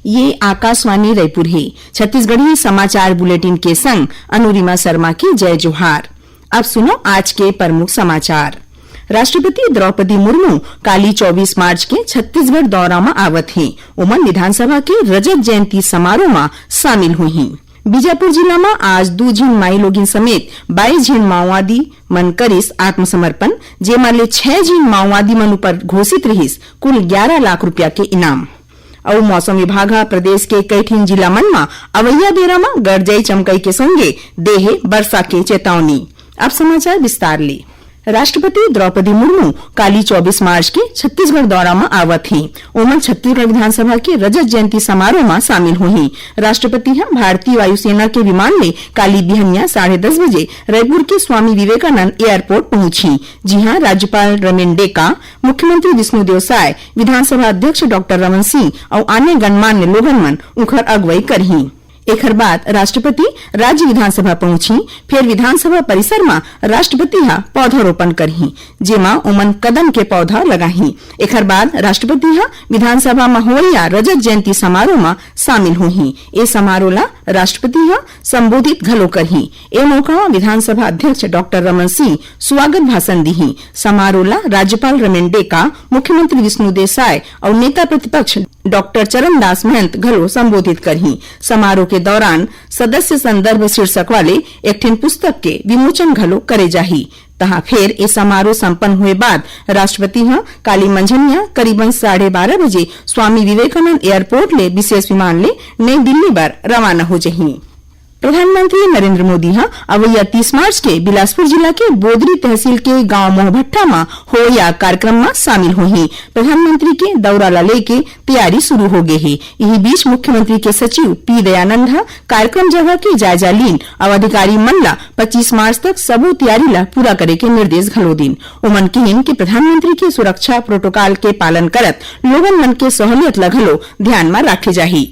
ये आकाशवाणी रायपुर है। छत्तीसगढ़ी समाचार बुलेटिन के संग अनुरिमा शर्मा की जय जोहार। अब सुनो आज के प्रमुख समाचार। राष्ट्रपति द्रौपदी मुर्मू काली 24 मार्च के छत्तीसगढ़ दौरा में आवत हैं। ओमन विधानसभा के रजत जयंती समारोह में शामिल हुई। बीजापुर जिला में आज 2 झीन माई लोगिन समेत 22 झीन माओवादी मन करिस आत्मसमर्पण, जेमा ले 6 झीन माओवादी मन ऊपर घोषित रहिस कुल 11 लाख रुपया के इनाम। और मौसम विभाग प्रदेश के कई ठिन जिला मन में अवैया बेरा में गरजई चमकई के संगे देहे वर्षा के चेतावनी। अब समाचार विस्तार ले। राष्ट्रपति द्रौपदी मुर्मू काली 24 मार्च के छत्तीसगढ़ दौरा में आवत हैं। ओमन छत्तीसगढ़ विधानसभा के रजत जयंती समारोह में शामिल हुई। राष्ट्रपति भारतीय वायुसेना के विमान में काली बिहनिया 10:30 बजे रायपुर के स्वामी विवेकानंद एयरपोर्ट पहुंची। जी हां, राज्यपाल रमेन डेका, मुख्यमंत्री विष्णुदेव साय, विधानसभा अध्यक्ष डॉक्टर रमन सिंह और अन्य गणमान्य लोगन मन उखर अगुवाई करही। एकर बाद राष्ट्रपति राज्य विधानसभा पहुंची। फिर विधानसभा परिसर में राष्ट्रपति पौधारोपण करही, जेमा ओमन कदम के पौधा लगाही। एकर बाद राष्ट्रपति विधानसभा में होइया रजत जयंती समारोह में शामिल हुई। ए समारोह ला राष्ट्रपति संबोधित घलो करही। ए मौका विधानसभा अध्यक्ष डॉक्टर रमन सिंह स्वागत भाषण दीही। समारोह ला राज्यपाल रमेन डेका, मुख्यमंत्री विष्णुदेव साय और नेता प्रतिपक्ष डॉक्टर चरणदास महंत घलो संबोधित करही। समारोह के दौरान सदस्य संदर्भ शीर्षक वाले एक ठिन पुस्तक के विमोचन घलो करे जाही। तहाँ फिर ए समारोह संपन्न हुए बाद राष्ट्रपति काली मंझनिया करीबन 12:30 बजे स्वामी विवेकानंद एयरपोर्ट ले विशेष विमान ले नई दिल्ली बर रवाना हो जही। प्रधानमंत्री नरेंद्र मोदी अवैया 30 मार्च के बिलासपुर जिला के बोदरी तहसील के गांव मोहभट्टा में होया कार्यक्रम में शामिल हुई। प्रधानमंत्री के दौरा ला लेके तैयारी शुरू हो गई है। यही बीच मुख्यमंत्री के सचिव पी दयानंद कार्यक्रम जगह के जायजा लीन और अधिकारी मन ला 25 मार्च तक सबो तैयारी ला पूरा करे के निर्देश घलो दिन। ओमन कहिन कि प्रधानमंत्री के सुरक्षा प्रोटोकॉल के पालन करत लोगन मन के सहूलियत ला घलो ध्यान में राखे जाही।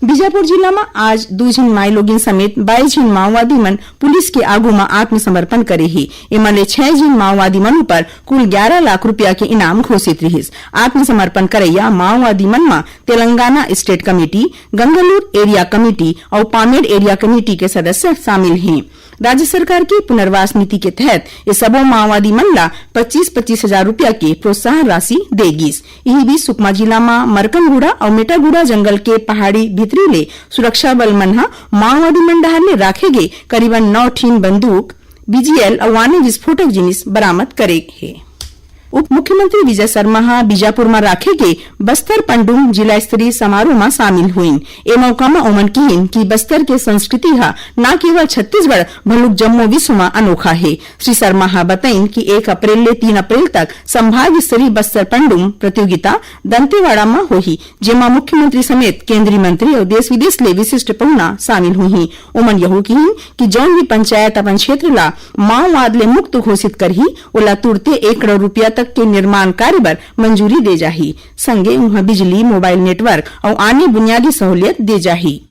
बीजापुर जिला में आज 2 झीन माई लोगिन समेत 22 झीन माओवादी मन पुलिस के आगू में आत्मसमर्पण करे ही। एमन ले 6 झीन माओवादी मन ऊपर कुल 11 लाख रुपया के इनाम घोषित रहिस। आत्मसमर्पण करैया माओवादी मन में Telangana estate committee, Gangalur area committee और पामेड़ एरिया कमेटी के सदस्य शामिल हैं। राज्य सरकार की पुनर्वास नीति के तहत ये सबो माओवादी मन ला 25-25 हजार रुपया के प्रोत्साहन राशि देगी। यही बीच सुकमा जिला में मरकनगुड़ा और मेटागुड़ा जंगल के पहाड़ी भितरी ले सुरक्षा बल मन माओवादी मन डहर ले राखे गे करीबन 9 ठिन बंदूक, बीजीएल और अन्य विस्फोटक जिनिस बरामद करे है। उप मुख्यमंत्री विजय शर्मा बीजापुर में राखे के बस्तर पंडुम जिला स्तरीय समारोह में शामिल हुई। ए मौका में ओमन कहिन कि बस्तर के संस्कृति न केवल छत्तीसगढ़ भलुक जम्मू विश्व में अनोखा है। श्री शर्मा बताइन कि 1 अप्रैल ले 3 अप्रैल तक संभाग स्तरीय बस्तर पंडुम प्रतियोगिता दंतेवाड़ा में होही, जेमा मुख्यमंत्री समेत केंद्रीय मंत्री और देश विदेश ले विशिष्ट पहुना शामिल हुई। ओमन यहू कहिन कि जौन भी पंचायत अपन क्षेत्र ला माओवाद ले मुक्त घोषित करही ओला तुरते 1 करोड़ रुपया तक के निर्माण कार्य पर मंजूरी दे जाही। संगे उहाँ बिजली, मोबाइल नेटवर्क और अन्य बुनियादी सहूलियत दे जाही।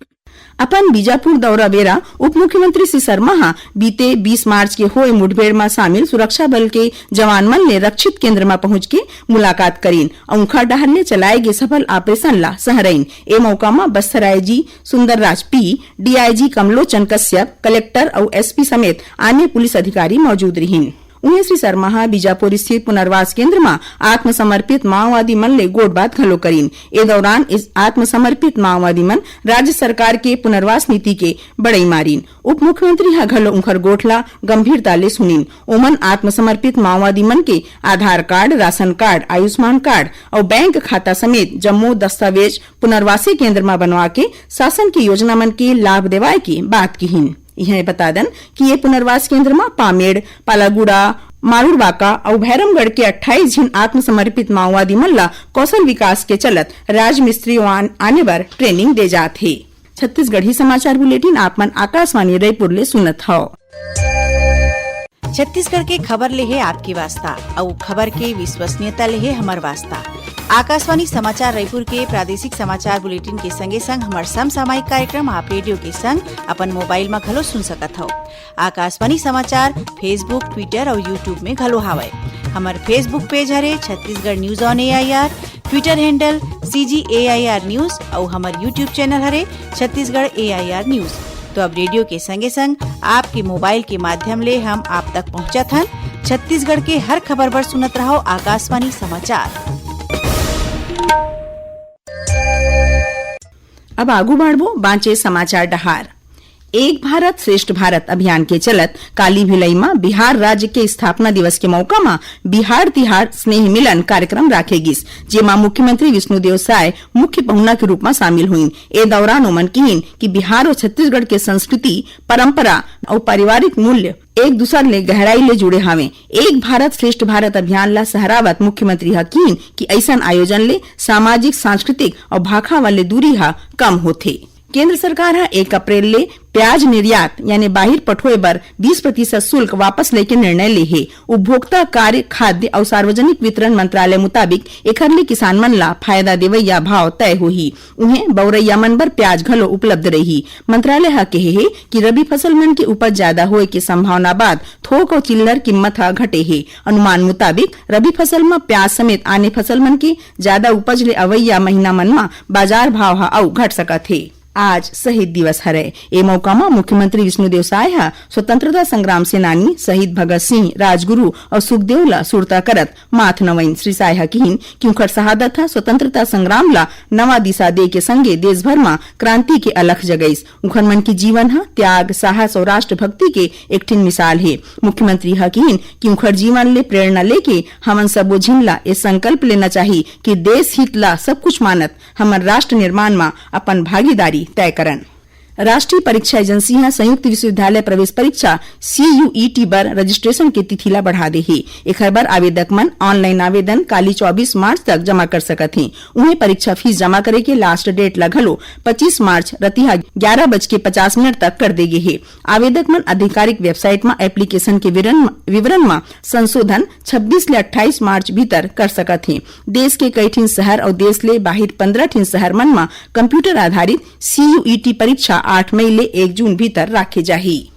अपन बीजापुर दौरा बेरा उप मुख्यमंत्री श्री शर्मा बीते 20 मार्च के होए मुठभेड़ में शामिल सुरक्षा बल के जवान मन ने रक्षित केंद्र में पहुंच के मुलाकात करीन और उखा डहर ले चलाए गए सफल ऑपरेशन ला सहरइन। ए मौका में बस्तर आईजी सुंदरराज पी, डीआईजी कमलोचन कश्यप, कलेक्टर और एसपी समेत अन्य पुलिस अधिकारी मौजूद रहीन। उन्हें श्री शर्मा बीजापुर स्थित पुनर्वास केंद्र में आत्मसमर्पित माओवादी मन ले गोट बात घलो करीन। ए दौरान इस आत्मसमर्पित माओवादी मन राज्य सरकार के पुनर्वास नीति के बड़ई मारीन। उप मुख्यमंत्री घलो उनकर गोठला गंभीरता ले सुनीन। ओमन आत्मसमर्पित माओवादी मन के Aadhaar card, ration card, Ayushman card और बैंक खाता समेत जम्मू दस्तावेज पुनर्वासी केंद्र में बनवा के शासन की योजना मन के लाभ देवाए की बात कहिन। यह बता दें कि ये पुनर्वास केंद्र में पामेड़, पालागुड़ा, मारुड़वाका और भैरमगढ़ के 28 झीन आत्मसमर्पित माओवादी मन ला कौशल विकास के चलत राजमिस्त्री आने बर ट्रेनिंग दे जात है। छत्तीसगढ़ी समाचार बुलेटिन आप मन आकाशवाणी रायपुर ले सुनत हव। छत्तीसगढ़ के खबर ले है आपकी वास्ता और खबर के विश्वसनीयता ले है हमार वास्ता। आकाशवाणी समाचार रायपुर के प्रादेशिक समाचार बुलेटिन के संगे संग हमार समसामयिक कार्यक्रम आप रेडियो के संग अपन मोबाइल में घलो सुन सकत हो। आकाशवाणी समाचार फेसबुक, ट्विटर और यूट्यूब में घलो हावय। हमार फेसबुक पेज हरे Chhattisgarh news on AIR, Twitter handle CGAIR news और हमार यूट्यूब चैनल हरे छत्तीसगढ़ AIR न्यूज। तो अब रेडियो के संगे संग आपके मोबाइल के माध्यम ले हम आप तक पहुंचत हन। छत्तीसगढ़ के हर खबर पर सुनत रहो आकाशवाणी समाचार। अब आगू बढ़बो बांचे समाचार डहार। एक भारत श्रेष्ठ भारत अभियान के चलत काली भिलई में बिहार राज्य के स्थापना दिवस के मौका में बिहार तिहार स्नेह मिलन कार्यक्रम राखे गिस, जेमा मुख्यमंत्री विष्णुदेव साय मुख्य पहुना के रूप में शामिल हुईन। ए दौरान ओमन कहिन कि बिहार और छत्तीसगढ़ के संस्कृति, परंपरा और पारिवारिक मूल्य एक दूसर ले गहराई ले जुड़े हावे। एक भारत श्रेष्ठ भारत अभियान ला सहरावत मुख्यमंत्री हकीन कि ऐसन आयोजन ले सामाजिक, सांस्कृतिक और भाखा वाले दूरी हा कम होथे। केंद्र सरकार 1 अप्रैल ले प्याज निर्यात यानी बाहिर पठोए बर 20% शुल्क वापस लेके निर्णय ले हे। उपभोक्ता कार्य, खाद्य और सार्वजनिक वितरण मंत्रालय मुताबिक एखर ले किसान मन ला फायदा देवैया भाव तय होही। उन्हें बौरैया मन बर प्याज घलो उपलब्ध रही। मंत्रालय हा कहे हे कि रबी फसल मन की उपज ज्यादा होए के संभावना बाद थोक और चिल्लर कीमत हा घटे हे। अनुमान मुताबिक रबी फसल में प्याज समेत आने फसल मन के ज्यादा उपज ले अवैया महीना मन में बाजार भाव हा अउ घट सकत हे। आज शहीद दिवस हरे। ए मौका में मुख्यमंत्री विष्णुदेव साय स्वतंत्रता संग्राम सेनानी शहीद भगत सिंह, राजगुरु और सुखदेव ला सुरता करत माथ नवईन। श्री साय कहिन कि उनकर शहादत स्वतंत्रता संग्राम ला नवा दिशा दे के संगे देश भर में क्रांति के अलख जगईस। उखर मन की जीवन त्याग, साहस और राष्ट्र भक्ति के एक ठिन मिसाल है। मुख्यमंत्री कहिन कि उनकर जीवन ले प्रेरणा लेके हमन सब झिन ला ये संकल्प लेना चाहिए कि देश हित ला सब कुछ मानत हमर राष्ट्र निर्माण में अपन भागीदारी तय करन। राष्ट्रीय परीक्षा एजेंसी संयुक्त विश्वविद्यालय प्रवेश परीक्षा CUET बर रजिस्ट्रेशन के तिथि ला बढ़ा दे हे। एखर बर आवेदक मन ऑनलाइन आवेदन काली 24 मार्च तक जमा कर सकत हैं। उन्हें परीक्षा फीस जमा करे के लास्ट डेट ला घलो 25 मार्च रतिहा 11:50 तक कर देगे हे। आवेदक मन आधिकारिक वेबसाइट में एप्लीकेशन के विवरण में संशोधन 26 ले 28 मार्च भीतर कर सकत हैं। देश के कई ठिन शहर और देश ले बाहिर 15 ठिन शहर मन में कंप्यूटर आधारित CUET परीक्षा 8 मई ले 1 जून भीतर राखे जाही।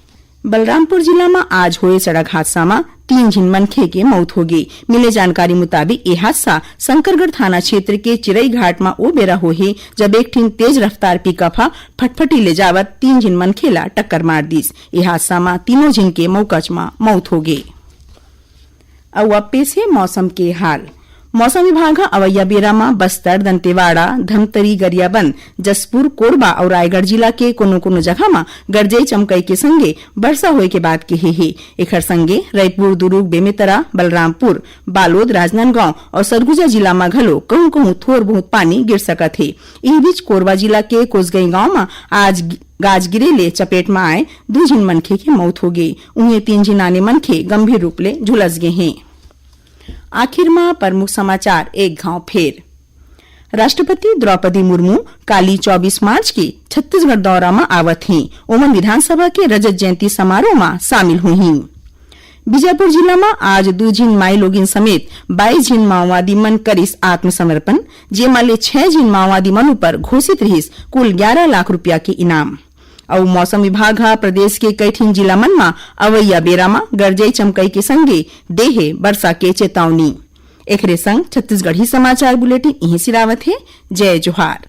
बलरामपुर जिला में आज हुए सड़क हादसा में 3 झिन मनखे के मौत हो गई। मिले जानकारी मुताबिक ये हादसा शंकरगढ़ थाना क्षेत्र के चिरई घाट में ओ बेरा होहे जब एक ठिन तेज रफ्तार पिकअप फटफटी ले जावत 3 झिन मनखे ला टक्कर मार दीस। ये हादसा में तीनों झिन के मौकच में मौत हो गई। अब पेश है मौसम के हाल। मौसम विभाग अवैया बेरा में बस्तर, दंतेवाड़ा, धमतरी, गरियाबंद, जसपुर, कोरबा और रायगढ़ जिला के कोनो जगह में गरजई चमकई के संगे वर्षा होए के बाद के हे। एखर संगे रायपुर, दुर्ग, बेमेतरा, बलरामपुर, बालोद, राजनांदगांव और सरगुजा जिला में घलो कहूं थोड़ बहुत पानी गिर सकत हे। इस बीच कोरबा जिला के कोसगई गांव में आज गाज गिरे ले चपेट में आए 2 झिन मनखे की मौत हो गई। उन्हें 3 झिन आने मनखे गंभीर रूप ले झुलस गए हैं। आखिर में प्रमुख समाचार एक घाव फेर। राष्ट्रपति द्रौपदी मुर्मू काली 24 मार्च की छत्तीसगढ़ दौरा में आवत हैं। ओमन विधानसभा के रजत जयंती समारोह में शामिल हुई। बीजापुर जिला में आज 2 झिन माई लोगिन समेत 22 झिन माओवादी मन करिस आत्मसमर्पण, जेमा ले 6 झिन माओवादी मन पर घोषित रहिस कुल 11 लाख रुपया के इनाम। और मौसम विभाग प्रदेश के कई ठिन जिला मन में अवैया बेरा में गरजई चमकई के संगे देहे वर्षा के चेतावनी। एकरे संग छत्तीसगढ़ी समाचार बुलेटिन यहीं सिरावत है। जय जोहार।